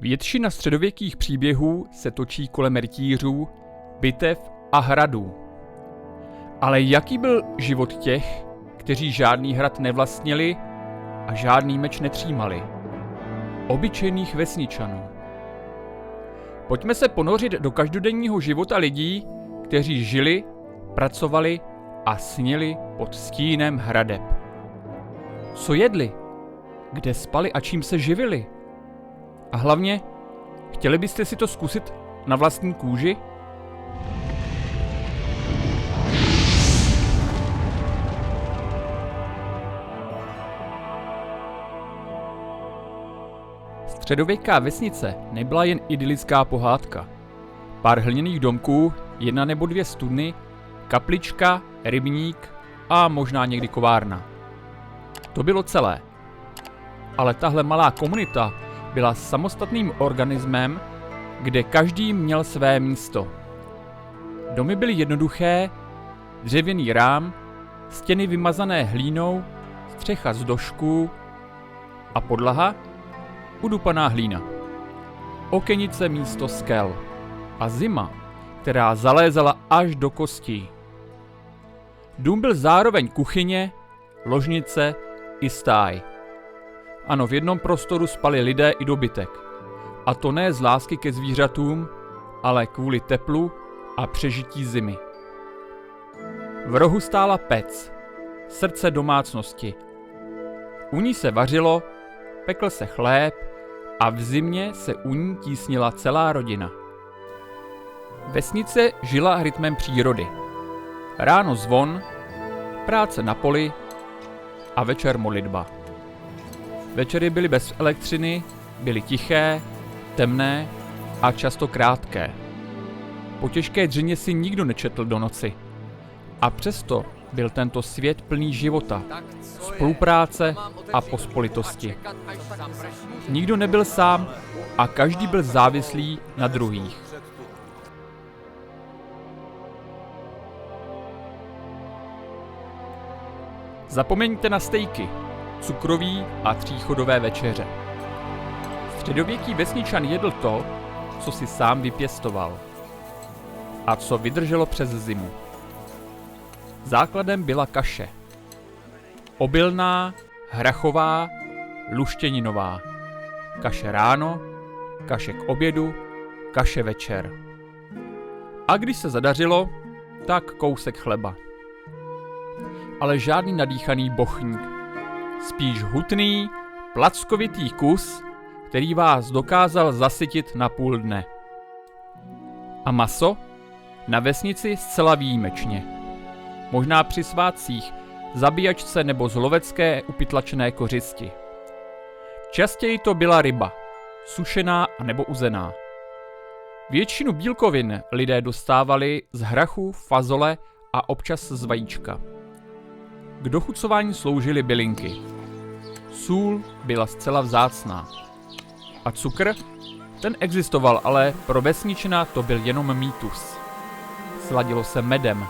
Většina středověkých příběhů se točí kolem rytířů, bitev a hradů. Ale jaký byl život těch, kteří žádný hrad nevlastnili a žádný meč netřímali? Obyčejných vesničanů. Pojďme se ponořit do každodenního života lidí, kteří žili, pracovali a snili pod stínem hradeb. Co jedli? Kde spali a čím se živili? A hlavně, chtěli byste si to zkusit na vlastní kůži? Středověká vesnice nebyla jen idylická pohádka. Pár hliněných domků, 1 nebo 2 studny, kaplička, rybník a možná někdy kovárna. To bylo celé. Ale tahle malá komunita byla samostatným organismem, kde každý měl své místo. Domy byly jednoduché, dřevěný rám, stěny vymazané hlínou, střecha z došků a podlaha udupaná hlína. Okenice místo skel a zima, která zalézala až do kostí. Dům byl zároveň kuchyně, ložnice i stáj. Ano, v jednom prostoru spali lidé i dobytek. A to ne z lásky ke zvířatům, ale kvůli teplu a přežití zimy. V rohu stála pec, srdce domácnosti. U ní se vařilo, pekl se chléb a v zimě se u ní tísnila celá rodina. Vesnice žila rytmem přírody. Ráno zvon, práce na poli a večer modlitba. Večery byly bez elektřiny, byly tiché, temné a často krátké. Po těžké dřině si nikdo nečetl do noci. A přesto byl tento svět plný života, spolupráce a pospolitosti. Nikdo nebyl sám a každý byl závislý na druhých. Zapomeňte na stejky, cukroví a 3chodové večeře. Středověký vesničan jedl to, co si sám vypěstoval a co vydrželo přes zimu. Základem byla kaše. Obilná, hrachová, luštěninová. Kaše ráno, kaše k obědu, kaše večer. A když se zadařilo, tak kousek chleba. Ale žádný nadýchaný bochník. Spíš hutný, plackovitý kus, který vás dokázal zasytit na půl dne. A maso? Na vesnici zcela výjimečně. Možná při svátcích, zabíjačce nebo z lovecké upytlačené kořisti. Častěji to byla ryba, sušená a nebo uzená. Většinu bílkovin lidé dostávali z hrachu, fazole a občas z vajíčka. K dochucování sloužily bylinky. Sůl byla zcela vzácná. A cukr? Ten existoval, ale pro vesničana to byl jenom mýtus. Sladilo se medem,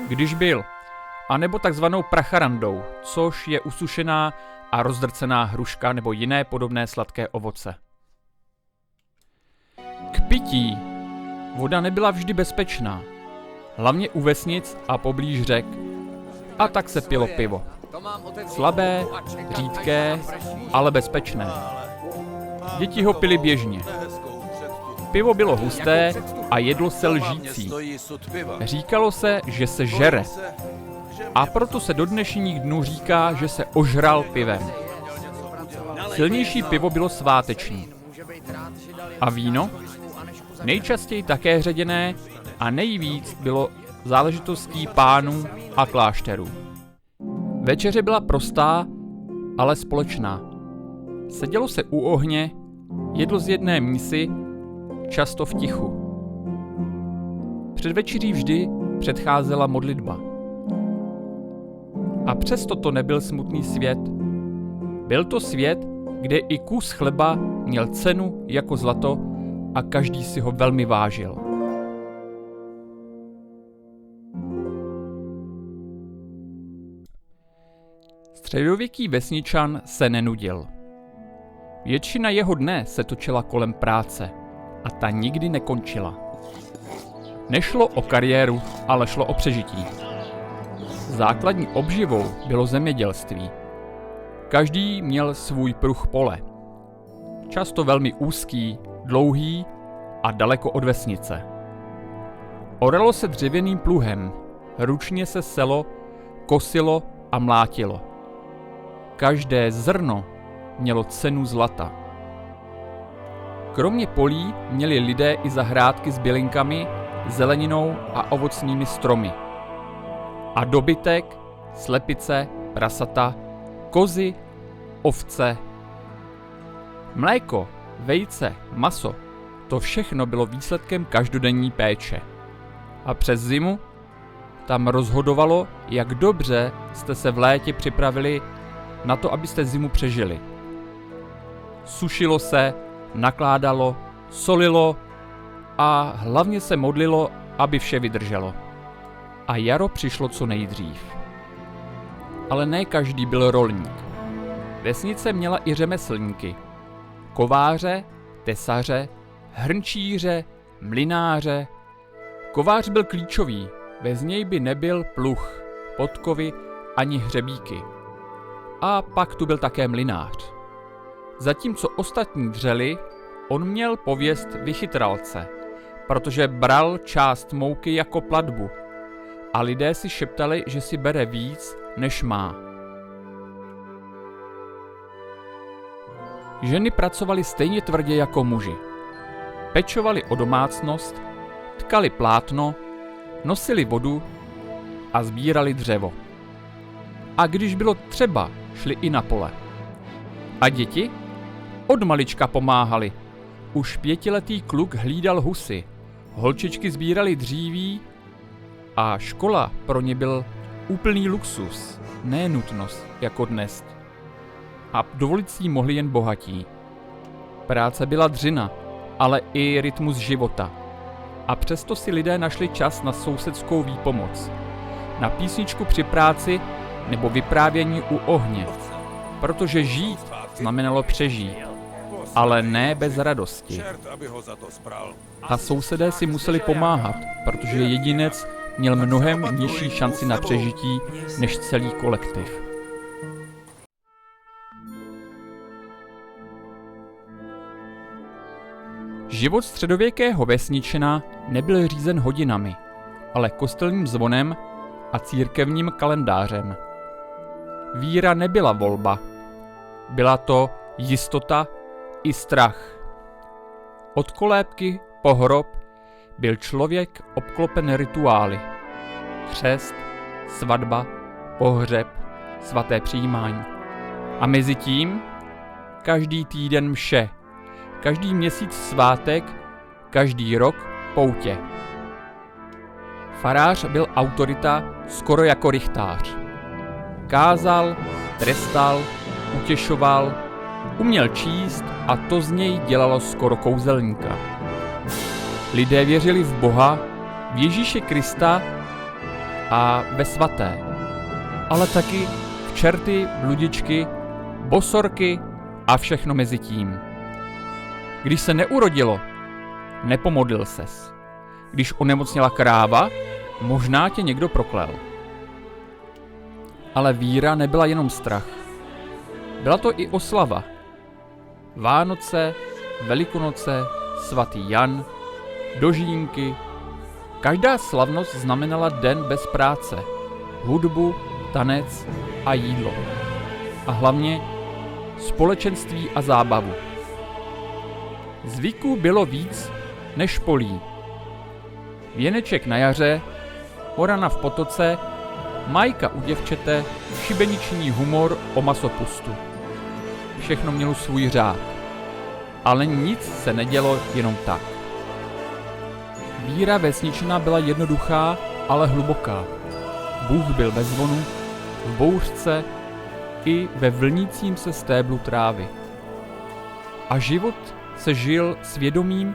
když byl, anebo takzvanou pracharandou, což je usušená a rozdrcená hruška nebo jiné podobné sladké ovoce. K pití voda nebyla vždy bezpečná, hlavně u vesnic a poblíž řek. A tak se pilo pivo. Slabé, řídké, ale bezpečné. Děti ho pili běžně. Pivo bylo husté a jedlo se lžící. Říkalo se, že se žere. A proto se do dnešních dnů říká, že se ožral pivem. Silnější pivo bylo sváteční. A víno? Nejčastěji také ředěné a nejvíc bylo záležitostí pánů a klášterů. Večeře byla prostá, ale společná. Sedělo se u ohně, jedlo z jedné mísy, často v tichu. Před večeří vždy předcházela modlitba. A přesto to nebyl smutný svět. Byl to svět, kde i kus chleba měl cenu jako zlato a každý si ho velmi vážil. Středověký vesničan se nenudil. Většina jeho dne se točila kolem práce a ta nikdy nekončila. Nešlo o kariéru, ale šlo o přežití. Základní obživou bylo zemědělství. Každý měl svůj pruh pole. Často velmi úzký, dlouhý a daleko od vesnice. Oralo se dřevěným pluhem, ručně se selo, kosilo a mlátilo. Každé zrno mělo cenu zlata. Kromě polí měli lidé i zahrádky s bylinkami, zeleninou a ovocnými stromy. A dobytek, slepice, prasata, kozy, ovce. Mléko, vejce, maso, to všechno bylo výsledkem každodenní péče. A přes zimu tam rozhodovalo, jak dobře jste se v létě připravili na to, abyste zimu přežili. Sušilo se, nakládalo, solilo a hlavně se modlilo, aby vše vydrželo. A jaro přišlo co nejdřív. Ale ne každý byl rolník. Vesnice měla i řemeslníky. Kováře, tesaře, hrnčíře, mlynáře. Kovář byl klíčový, bez něj by nebyl pluh, podkovy ani hřebíky. A pak tu byl také mlynář. Zatímco ostatní dřeli, on měl pověst vychytralce, protože bral část mouky jako platbu a lidé si šeptali, že si bere víc, než má. Ženy pracovaly stejně tvrdě jako muži. Pečovali o domácnost, tkali plátno, nosili vodu a sbírali dřevo. A když bylo třeba, šli i na pole. A děti? Od malička pomáhali. Už 5letý kluk hlídal husy, holčičky sbírali dříví a škola pro ně byl úplný luxus, ne nutnost jako dnes. A dovolit si mohli jen bohatí. Práce byla dřina, ale i rytmus života. A přesto si lidé našli čas na sousedskou výpomoc, na písničku při práci nebo vyprávění u ohně, protože žít znamenalo přežít, ale ne bez radosti. A sousedé si museli pomáhat, protože jedinec měl mnohem nižší šanci na přežití než celý kolektiv. Život středověkého vesničana nebyl řízen hodinami, ale kostelním zvonem a církevním kalendářem. Víra nebyla volba. Byla to jistota i strach. Od kolébky po hrob byl člověk obklopen rituály. Křest, svatba, pohřeb, svaté přijímání. A mezi tím každý týden mše, každý měsíc svátek, každý rok poutě. Farář byl autorita skoro jako rychtář. Kázal, trestal, utěšoval, uměl číst a to z něj dělalo skoro kouzelníka. Lidé věřili v Boha, v Ježíše Krista a ve svaté, ale taky v čerty, bludičky, bosorky a všechno mezi tím. Když se neurodilo, nepomodlil ses. Když onemocněla kráva, možná tě někdo proklel. Ale víra nebyla jenom strach. Byla to i oslava. Vánoce, Velikonoce, svatý Jan, dožínky. Každá slavnost znamenala den bez práce, hudbu, tanec a jídlo. A hlavně společenství a zábavu. Zvyků bylo víc než polí. Věneček na jaře, orana v potoce, majka u děvčete, šibeniční humor o masopustu. Všechno mělo svůj řád. Ale nic se nedělo jenom tak. Víra vesničana byla jednoduchá, ale hluboká. Bůh byl ve zvonu, v bouřce i ve vlnícím se stéblu trávy. A život se žil svědomím,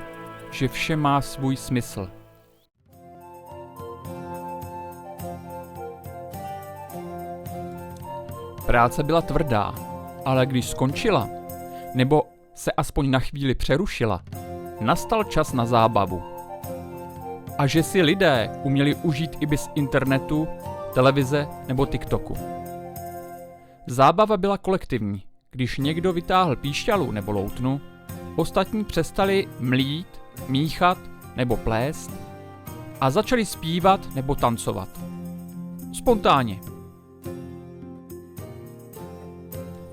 že vše má svůj smysl. Práce byla tvrdá, ale když skončila, nebo se aspoň na chvíli přerušila, nastal čas na zábavu. A že si lidé uměli užít i bez internetu, televize nebo TikToku. Zábava byla kolektivní. Když někdo vytáhl píšťalu nebo loutnu, ostatní přestali mlít, míchat nebo plést a začali zpívat nebo tancovat. Spontánně.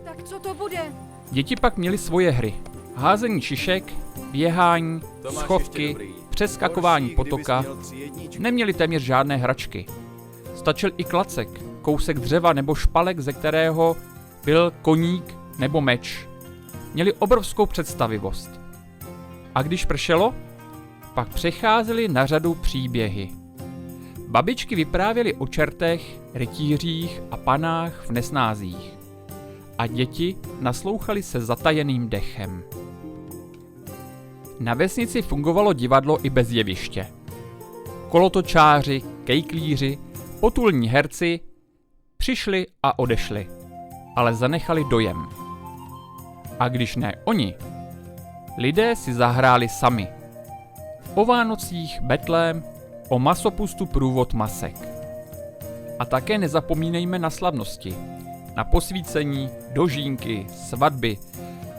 Tak co to bude? Děti pak měly svoje hry. Házení šišek, běhání, schovky, přeskakování potoka. Neměli téměř žádné hračky. Stačil i klacek, kousek dřeva nebo špalek, ze kterého byl koník nebo meč. Měli obrovskou představivost. A když pršelo, pak přecházeli na řadu příběhy. Babičky vyprávěly o čertech, rytířích a panách v nesnázích. A děti naslouchali se zatajeným dechem. Na vesnici fungovalo divadlo i bez jeviště. Kolotočáři, kejklíři, potulní herci přišli a odešli, ale zanechali dojem. A když ne oni, lidé si zahráli sami. O Vánocích betlém, o masopustu průvod masek. A také nezapomínejme na slavnosti, na posvícení, dožínky, svatby.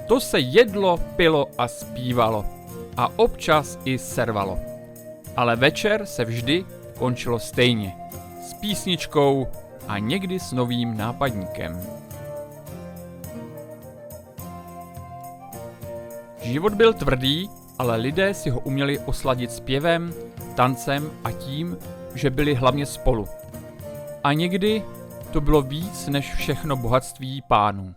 To se jedlo, pilo a zpívalo. A občas i servalo. Ale večer se vždy končilo stejně. S písničkou a někdy s novým nápadníkem. Život byl tvrdý, ale lidé si ho uměli osladit zpěvem, tancem a tím, že byli hlavně spolu. A někdy to bylo víc než všechno bohatství pánů.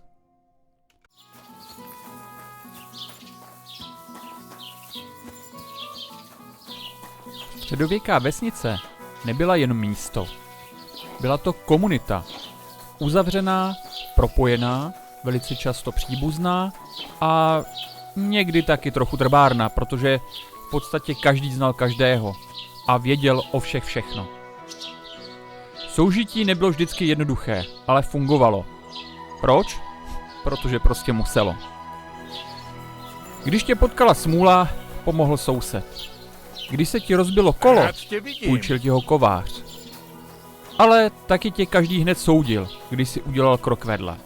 Středověká vesnice nebyla jen místo. Byla to komunita. Uzavřená, propojená, velice často příbuzná a někdy taky trochu drbárna, protože v podstatě každý znal každého a věděl o všech všechno. Soužití nebylo vždycky jednoduché, ale fungovalo. Proč? Protože prostě muselo. Když tě potkala smůla, pomohl soused. Když se ti rozbilo kolo, půjčil ti ho kovář. Ale taky tě každý hned soudil, když si udělal krok vedle.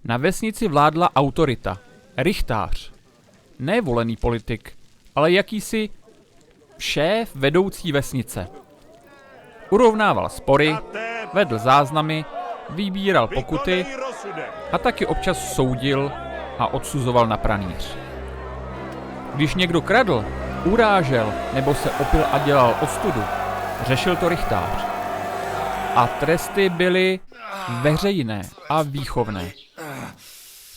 Na vesnici vládla autorita, rychtář. Ne volený politik, ale jakýsi šéf vedoucí vesnice. Urovnával spory, vedl záznamy, vybíral pokuty a taky občas soudil a odsuzoval na pranýř. Když někdo kradl, urážel nebo se opil a dělal ostudu, řešil to rychtář. A tresty byly veřejné a výchovné.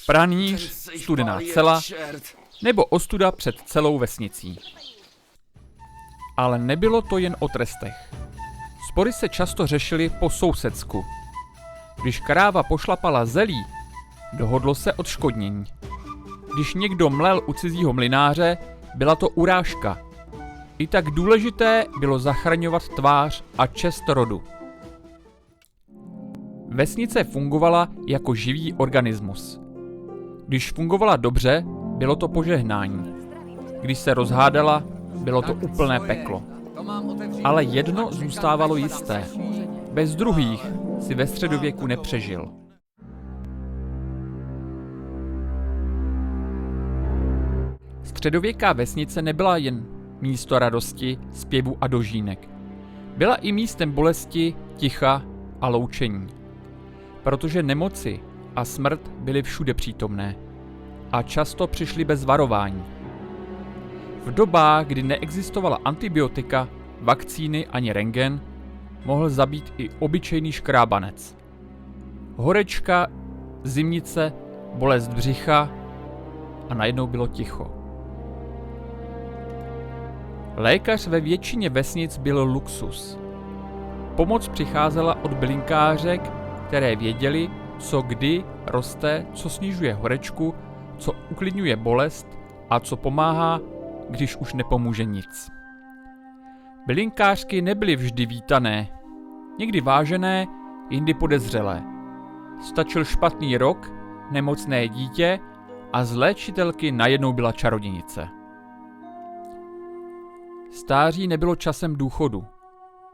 Pranýř, studená cela nebo ostuda před celou vesnicí. Ale nebylo to jen o trestech. Spory se často řešily po sousedsku. Když kráva pošlapala zelí, dohodlo se odškodnění. Když někdo mlel u cizího mlynáře, byla to urážka. I tak důležité bylo zachraňovat tvář a čest rodu. Vesnice fungovala jako živý organismus. Když fungovala dobře, bylo to požehnání. Když se rozhádala, bylo to úplné peklo. Ale jedno zůstávalo jisté. Bez druhých si ve středověku nepřežil. Středověká vesnice nebyla jen místo radosti, zpěvu a dožínek. Byla i místem bolesti, ticha a loučení. Protože nemoci a smrt byly všude přítomné a často přišly bez varování. V dobách, kdy neexistovala antibiotika, vakcíny ani rentgen, mohl zabít i obyčejný škrábanec. Horečka, zimnice, bolest břicha a najednou bylo ticho. Lékař ve většině vesnic byl luxus. Pomoc přicházela od bylinkářek, které věděli, co kdy roste, co snižuje horečku, co uklidňuje bolest a co pomáhá, když už nepomůže nic. Bylinkářky nebyly vždy vítané, někdy vážené, jindy podezřelé. Stačil špatný rok, nemocné dítě a z léčitelky najednou byla čarodějnice. Stáří nebylo časem důchodu.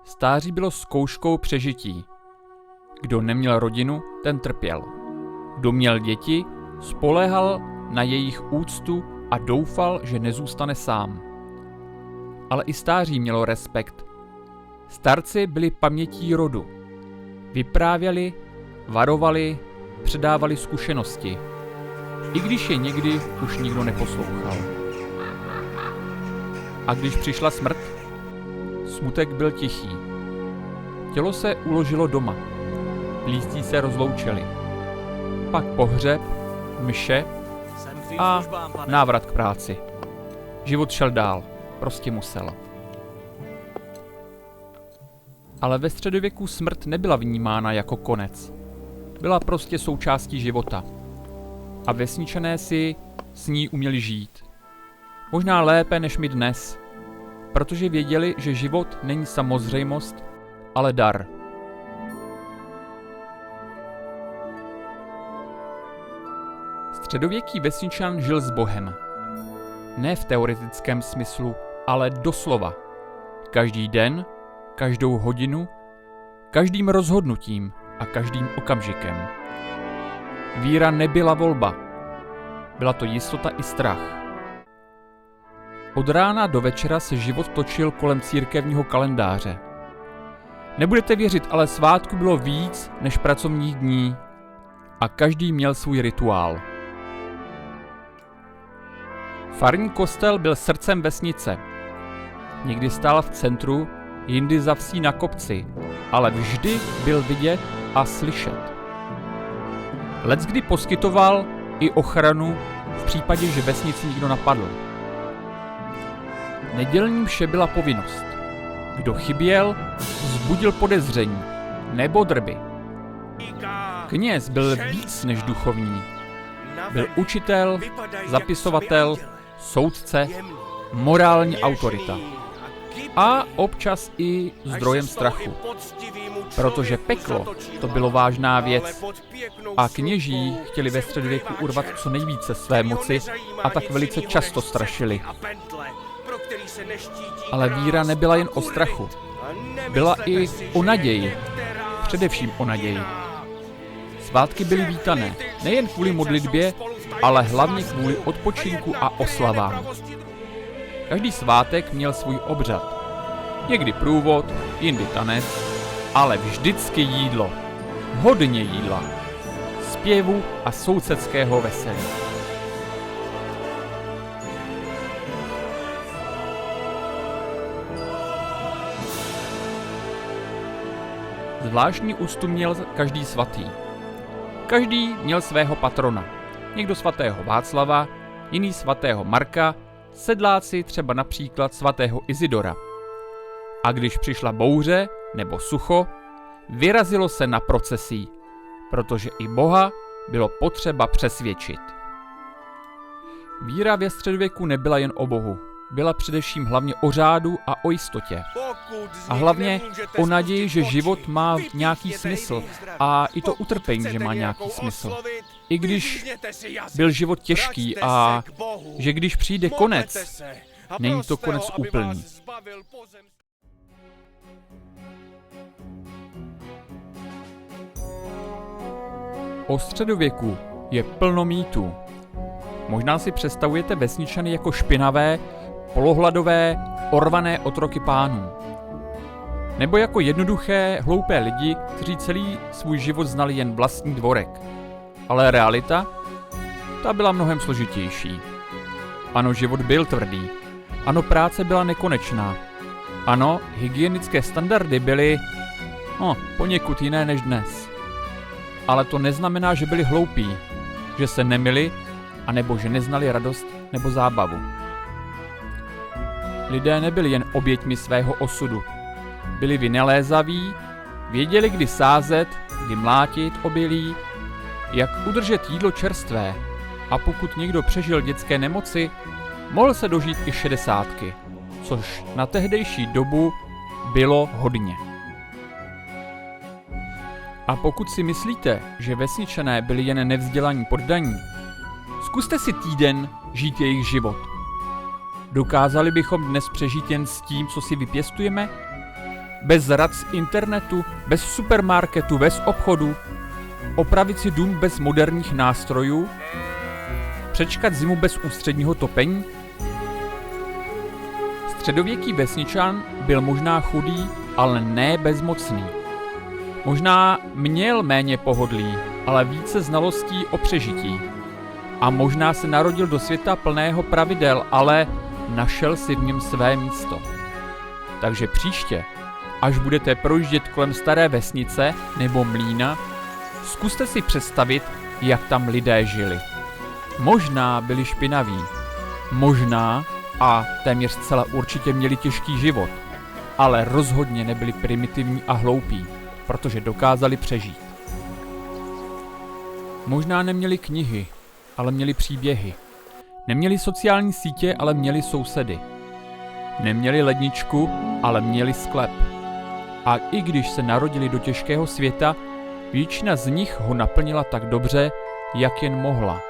Stáří bylo zkouškou přežití. Kdo neměl rodinu, ten trpěl. Kdo měl děti, spoléhal na jejich úctu a doufal, že nezůstane sám. Ale i stáří mělo respekt. Starci byli pamětí rodu. Vyprávěli, varovali, předávali zkušenosti. I když je někdy už nikdo neposlouchal. A když přišla smrt, smutek byl tichý. Tělo se uložilo doma. Blízcí se rozloučili. Pak pohřeb, mše a návrat k práci. Život šel dál, prostě musel. Ale ve středověku smrt nebyla vnímána jako konec. Byla prostě součástí života. A vesničané si s ní uměli žít. Možná lépe než my dnes, protože věděli, že život není samozřejmost, ale dar. Středověký vesničan žil s Bohem. Ne v teoretickém smyslu, ale doslova. Každý den, každou hodinu, každým rozhodnutím a každým okamžikem. Víra nebyla volba. Byla to jistota i strach. Od rána do večera se život točil kolem církevního kalendáře. Nebudete věřit, ale svátku bylo víc než pracovních dní a každý měl svůj rituál. Farní kostel byl srdcem vesnice. Někdy stál v centru, jindy za vsí na kopci, ale vždy byl vidět a slyšet. Leckdy poskytoval i ochranu v případě, že vesnici někdo napadl. Nedělní mše byla povinnost. Kdo chyběl, vzbudil podezření nebo drby. Kněz byl víc než duchovní. Byl učitel, zapisovatel, soudce, morální autorita. A občas i zdrojem strachu. Protože peklo to bylo vážná věc a kněží chtěli ve středověku urvat co nejvíce své moci a tak velice často strašili. Ale víra nebyla jen o strachu. Byla i o naději. Především o naději. Svátky byly vítané nejen kvůli modlitbě, ale hlavně kvůli odpočinku a oslavám. Každý svátek měl svůj obřad. Někdy průvod, jindy tanec, ale vždycky jídlo. Hodně jídla. Zpěvu a sousedského veselí. Zvláštní úctu měl každý svatý. Každý měl svého patrona. Někdo svatého Václava, jiný svatého Marka, sedláci třeba například svatého Izidora. A když přišla bouře nebo sucho, vyrazilo se na procesí, protože i Boha bylo potřeba přesvědčit. Víra ve středověku nebyla jen o Bohu, byla především hlavně o řádu a o jistotě. A hlavně o naději, že život má nějaký smysl a i to utrpení, že má nějaký smysl. I když byl život těžký a že když přijde konec, není to konec úplný. O středověku je plno mýtů. Možná si představujete vesničany jako špinavé, polohladové, orvané otroky pánů. Nebo jako jednoduché, hloupé lidi, kteří celý svůj život znali jen vlastní dvorek. Ale realita? Ta byla mnohem složitější. Ano, život byl tvrdý. Ano, práce byla nekonečná. Ano, hygienické standardy byly, poněkud jiné než dnes. Ale to neznamená, že byli hloupí, že se nemili, anebo že neznali radost nebo zábavu. Lidé nebyli jen oběťmi svého osudu. Byli vynalézaví, věděli, kdy sázet, kdy mlátit obilí, jak udržet jídlo čerstvé a pokud někdo přežil dětské nemoci, mohl se dožít i 60, což na tehdejší dobu bylo hodně. A pokud si myslíte, že vesničané byli jen nevzdělaní poddaní, Zkuste si týden žít jejich život. Dokázali bychom dnes přežít jen s tím, co si vypěstujeme? Bez rad z internetu, bez supermarketu, bez obchodu? Opravit si dům bez moderních nástrojů? Přečkat zimu bez ústředního topení? Středověký vesničan byl možná chudý, ale ne bezmocný. Možná měl méně pohodlí, ale více znalostí o přežití. A možná se narodil do světa plného pravidel, ale našel si v něm své místo. Takže příště, až budete projíždět kolem staré vesnice nebo mlýna, zkuste si představit, jak tam lidé žili. Možná byli špinaví, možná a téměř zcela určitě měli těžký život, ale rozhodně nebyli primitivní a hloupí, protože dokázali přežít. Možná neměli knihy, ale měli příběhy. Neměli sociální sítě, ale měli sousedy. Neměli ledničku, ale měli sklep. A i když se narodili do těžkého světa, většina z nich ho naplnila tak dobře, jak jen mohla.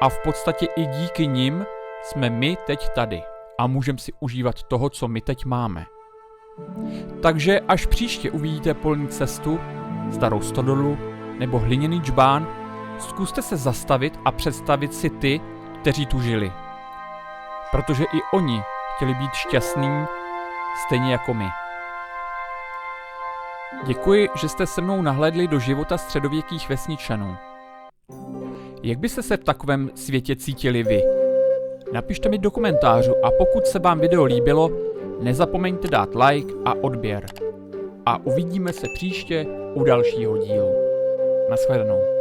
A v podstatě i díky nim jsme my teď tady a můžeme si užívat toho, co my teď máme. Takže až příště uvidíte polní cestu, starou stodolu nebo hliněný džbán, zkuste se zastavit a představit si ty, kteří tu žili. Protože i oni chtěli být šťastní, stejně jako my. Děkuji, že jste se mnou nahlédli do života středověkých vesničanů. Jak byste se v takovém světě cítili vy? Napište mi do komentářů a pokud se vám video líbilo, nezapomeňte dát like a odběr. A uvidíme se příště u dalšího dílu. Naschledanou.